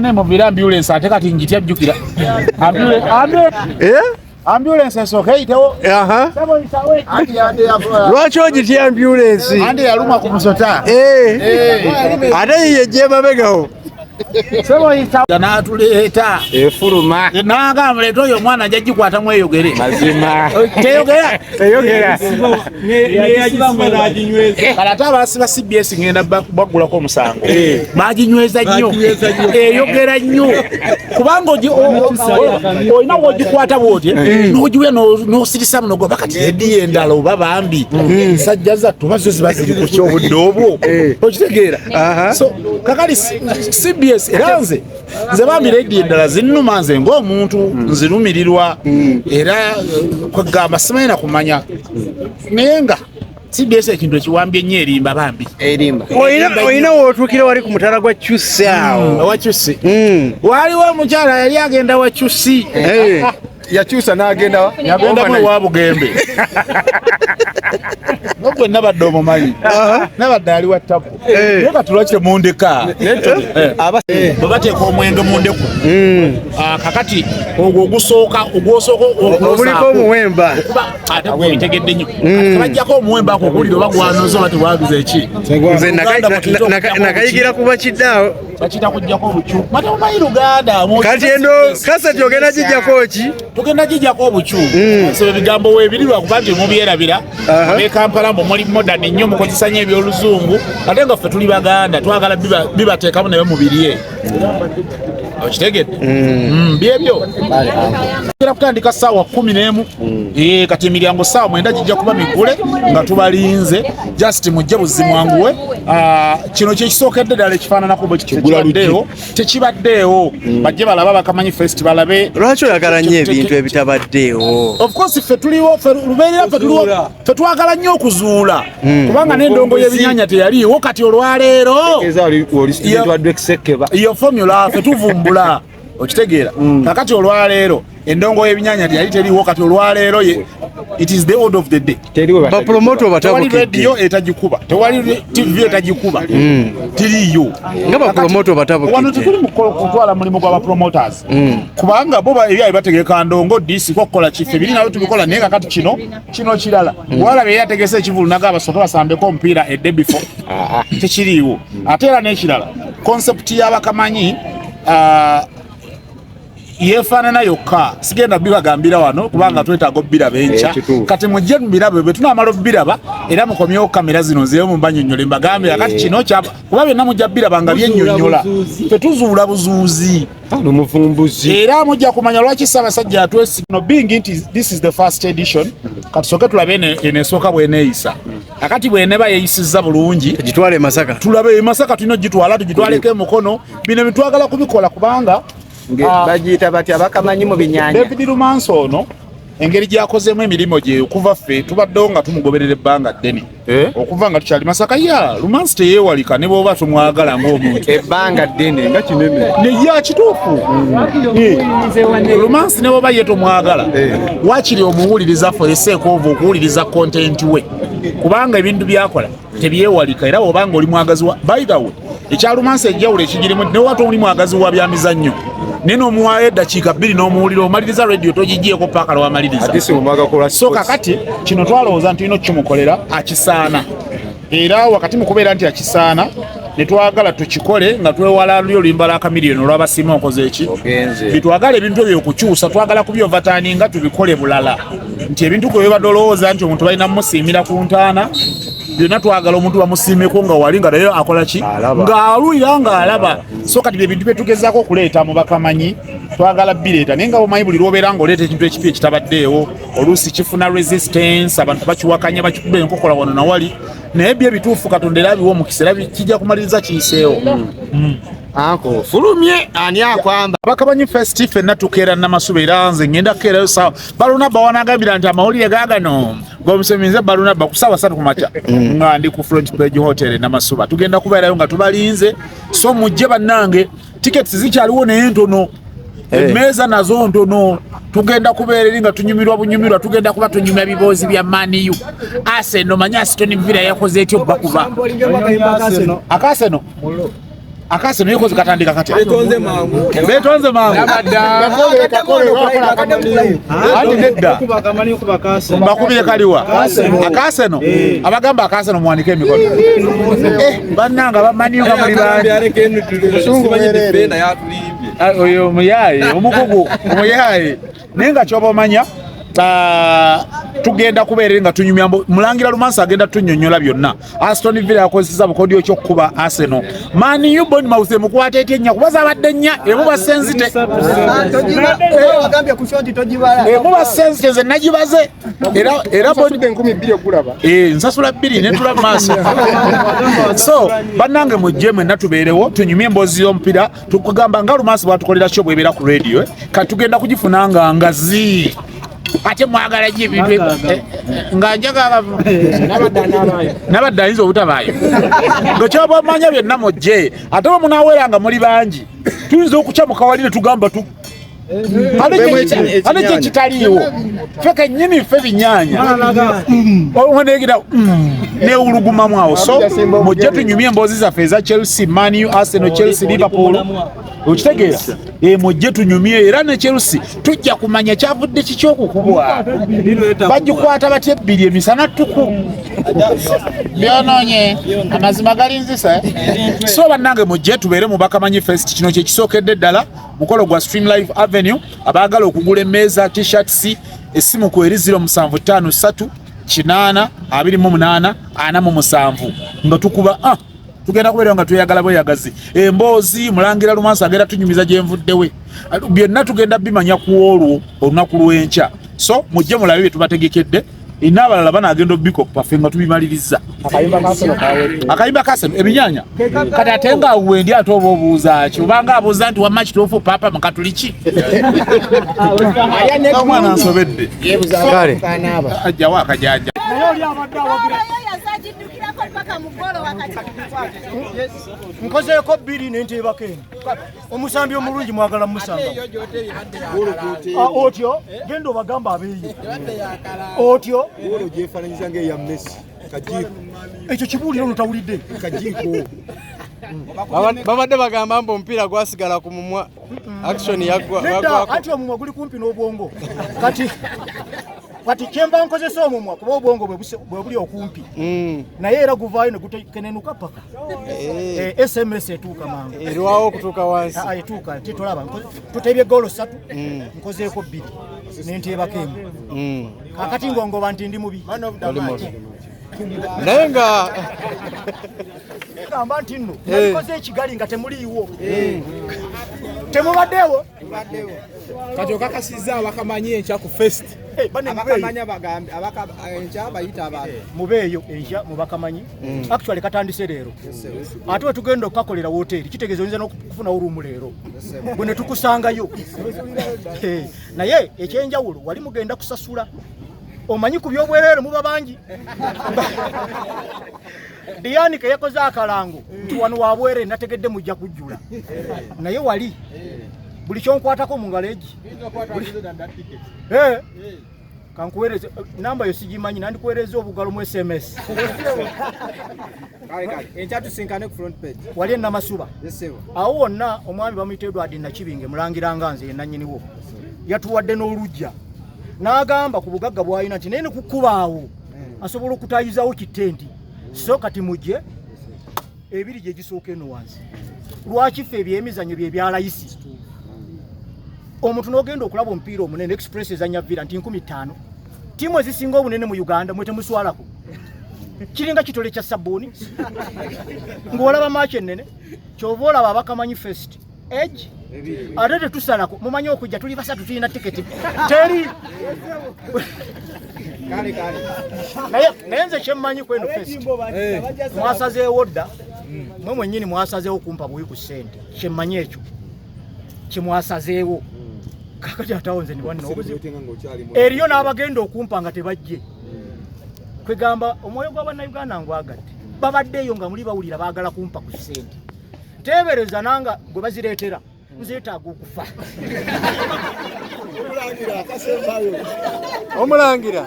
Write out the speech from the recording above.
bane mu vira ambulance ate kati njitya jukira ambulance esoke itewo lwaki ogitya ambulance andi yaluma ku musota ate yeje mabegawo n'atuleeta efuluma n'agamba leeta oyo omwana ajja gikwata mu eyogere mazima teyogera kale ate abaasi ba CBS ngenda baggulako omusango baginyweza nnyo eyogera nnyo kubanga olina wogikwata bwotye n'ogiwya n'osirisa muno gwe bakati ediyo endala oba bambi sajja zattu oba zo ziba ziri ku kyobudde obwo okitegeera so kakali CBS era nze bambi ediyo endala zinnuma nze ng'omuntu nzirumirirwa era kwegamba simanyi kumanya naye nga CBS ekintu ekiwambye nnyo erimba bambi oyina wootuukira wali ku mutala gwa Kyusi awo wa Kyusi waliwo omukyala yali agenda wa Kyusi yakyusa n'agenda wa Bugembe nogwe Nabadda omumanyi Nabadda ali wa tapu naye katulwakire mundeka bwe bateeka omwenge mundeku kakati ogwo ogusooka oguliko omuwemba ate gwebitegedde nnyo bajjako omuwemba ako okuwulira oba gwanoza oba tewaguza eki nze nakayigira kuba kiddaawo bakita kujjako obucu mate omanyi Luganda kati endo kasati ogenda gijjako ki tugenda gijjako obucu so ebigambo weebiri lwakuba nti mubyerabira ne Kampala mbu muli modern nnyo mukozesa nnyo ebyoluzungu ate nga ffe tuli Baganda twagala bibateekamu naye mubirye okitegedde byebyo era kutandika ssaawa 11 kati emiryango ssaawa 9 gijja kuba migule nga tubalinze just mujje buzimwanguwe kino kyekisookedde ddala ekifaananako bwe kibaddeewo tekibaddeewo bajje balaba bakamanyi festival balabe lwaki oyagala nnyo ebintu ebitabaddeewo of course ffe tuliwo lubeerera ffe twagala nnyo okuzuula kubanga n'endongo y'ebinyanya teyaliiwo kati olwaleero iyo formula ffe tuvumbula okitegeera kakati olwaleero endongo y'ebinyanya teyali teriiwo kati olwaleero it is the order of the day bapromoto tewali radio etagikuba tewali TV etagikuba tiriyo nga bapromoto batabukidde wano tetuli mu kutwala mulimu gwa bapromoters kubanga bo ebyayi bategeka ndongo DC kokola kife biri nabo tubikola naye kakati kino kirala wala be yategese ekivulu naga abasoto basambeko omupiira edde before tekiriiwo ate era n'ekirala concept y'abakamanyi yefaanana yokka sigenda bibagambira wano kubanga twetaaga obbiraba enkya kati mujje mubirabe bwe tunaamala obbiraba era mukomyewo kamera zino nzeyo mubanyonnyole mbagambe akati kino kyapa kuba byonna mujja bbiraba nga byennyonnyola tetuzuula buzuuzi omuvumbuzi era mujja kumanya lwaki Ssaabasajja atwesigino being nti this is the first edition kati soke tulabe eneesooka bweneeyisa akati bweneba yeeyisizza bulungi gitwale Masaka tulabe Masaka tulina ogitwala tugitwaleko emukono bino bitwagala kubikola kubanga bagiyita batya bakamanyi mu binyanya David Lumanso ono engeri gyakozemu emirimu gye okuva ffe tubaddewo nga tumugoberera ebbanga ddene okuva nga tukyali Masaka Lumanso teyeewalika ne bw'oba tumwagala ng'omuntu ebbanga ddene nga kinene neya kituufu Lumanso ne bw'oba ye tomwagala waakiri omuwuliriza for the sake of okuwuliriza content we kubanga ebintu byakola tebyewalika era bw'obanga oli mwagazi wa by the way ekya Lumanso ejjawulo ekigirimu ne wata oli mwagazi wa byamizannyo neno muwaye dakiika 2 n'omuwulira omaliriza radio togigyeko paka lwamaliriza so kakati kino twalowooza nti ino kimukolera akisaana era wakati mu kubeera nti akisaana ne twagala tukikole nga twewala oluyimba lwa kamiliyoni olw'abasiima okoze eki bitwagala ebintu ebyo okukyusa twagala kubyovataaninga tubikole bulala nti ebintu kwe bibadde olowooza nti omuntu balina mumusiimira ku ntaana byonna twagala omuntu bamusiimeko nga wali nga naye akola ki ng'alulira ng'alaba so kati bye bintu bye tugezaako okuleeta mu bakamanyi twagala bireeta naye nga bomanyi buli lwobeera ng'oleeta ekintu ekipi ekitabaddeewo oluusi kifuna resistance abantu bakiwakanya bakikuba enkokola wano nawali naye byo ebituufu Katonda era abiwa omukisa era kijja kumaliriza kiyiseewo anko fulumye ani akwamba bakamanyi festi ffenna tukeera Namasuba era nze ngenda kukeerayo sawa Balunabba wanagambira nti amawulire gaagano ng'omuseminze Balunabba ku ssaawa 3 kumakya nga ndi ku Front Page Hotel Namasuba tugenda kubeerayo nga tubalinze so mujje bannange tickets zikyaliwo naye ntono emmeeza nazo ntono tugenda kubeera nga tunyumirwa bunyumirwa tugenda kuba tunyumya ebiboozi bya Man U Arsenal manya Aston Villa yakoze etyo bakuba akaseno Akaseno yekoze katandika kati. Betonze mangu. Betonze mangu. Ati nedda. Bakubye kaliwa. Akaseno. Abagamba akaseno mwanike emikono. Bannanga bamanyuka muri bantu. Oyo muyaye omukugu muyaye nenga kyobomanya tugenda kubeera nga tunyumya mulangira Lumansi agenda tunnyonnyola byonna. Aston Villa yakozesa bukodyo ky'okkuba Arsenal. Man U Bournemouth mukwata etya ennya kubaza abadde ennya emuba senzite emuba senzite nze nagibaze era nsasula 2 ne tula maaso. So bannange mujje mwenna tubeerewo tunyumye emboozi y'omupiira tukugamba nga Lumansi bwatukolera kyo bwebeera ku radio kati tugenda kugifuna nga ngazi ate mwagala jibibwe nga njaga Nabadda ayinza obutabaayo ng'okyoba omanya byonna mujje ate bwe munaaweranga muli bangi tuyinza okukyamuka wali ne tugamba ate kye kitaliiwo ffe kennyini ffe binyaanya oneegira neewulugumamu awo. So mujje tunyumye emboozi zaffe eza Chelsea, Man U, Arsenal, Chelsea, Liverpool okitegeera mujje tunyumye era ne Chelsea tujja kumanya kyavudde kiki okukubwa bagikwata batya ebbiri emisana tuku byonoonye amazima galinzisa. So bannange mujje tubeere mu Bakamanyi Fest. Kino kye kisookedde ddala mukolo gwa Stream Live Avenue. Abaagala okugula emmeeza t-shirts essimu ku eri 0753 8 28 47 nga tukuba tugenda kubeera nga tweyagala bweyagazi emboozi mulangira Lumansi agenda tunyumiza gye nvuddewe byonna tugenda bimanya ku olwo olunaku lw'enkya. So mujje mulabe bye tubategekedde inaabalala banaagenda obikopa ffe nga tubimaliriza. Akayimba Kaseno ebinyaanya kati ate nga wendi ate oba obuuza ki obanga abuuza nti wamma kitoofu paapa makatuliki omwana nsobedde ajjawo akajaja nkozeeko 2 nenteebako eno omusambi omulungi mwagala musanga otyo genda obagamba abeeyo otyo gyefaananyiza ng'eya Messi kajiiko ekyo kibuuliro notawulidde kajiiko babadde bagamba mbu omupiira gwasigala ku mumwa action yagwako anti omumwa guli kumpi n'obwongo kati kyemba nkozesa omumwa kuba obwongo bwe buli okumpi naye era guvaayo ne gutekenenuka paka SMS etuuka mangu erwawo okutuuka wansi etuuka titolaba tuteebye goolo 3 nkozeeko 2 nenteebako emu kakati ngongoba nti ndi mubi naye nga gamba nti nno nalikoze ekigali nga temuliiwo temubaddeewo kati okakasizza Bakamanyi enkya ku Fest abakamanya bagambe enkya bayita abantu mubeeyo enkya mu Bakamanyi actually katandise leero ate tugenda okukakolera woteeri kitegeeza oyinza n'okufuna olumu leero bwe ne tukusangayo naye ekyenjawulo wali mugenda kusasula omanyi ku byobwereere muba bangi Diani ke yakoze akalango nti wano wabwere nategedde mujja kujjula naye wali buli kyonkwatako mu ngaleegi kankuweereze namba yo sigimanyi nandikuweereza obugalo mu SMS enkya tusinkane ku front page wali enamasuba awo wonna omwami bamuyita Edward Nakibinge mulangiranga nze yenannyiniwo yatuwadde n'olujja n'agamba ku bugagga bw'alina nti naye ne kukubaawo asobola okutayizawo kitenti so kati mujje ebiri gye gisooka eno wansi lwaki ffe ebyemizanyo bye byalayisi omuntu n'ogenda okulaba omupiira omunene Express ezanya Villa nti 15 tiimu ezisinga obunene mu Uganda mwe temuswalako kiringa kitole kya sabbuuni ng'olaba maaki ennene kyova olaba Abakamanyi Fest edge ate tetusalako mumanyi okujja tuli basatu tulina tiketi teri naye nze kyemmanyi kweno Fest mwasazeewo dda mwe mwennyini mwasazeewo kumpa buwi ku ssente kyemmanyi ekyo kyemwasazeewo kakati atawo nze eriyo n'abagenda okumpa nga tebajje kwegamba omwoyo gw'Abannayuganda ngwagadde babaddeeyo nga muli bawulira baagala kumpa ku ssente teebereza nanga gwe bazireetera nzeetaaga okufa omulangira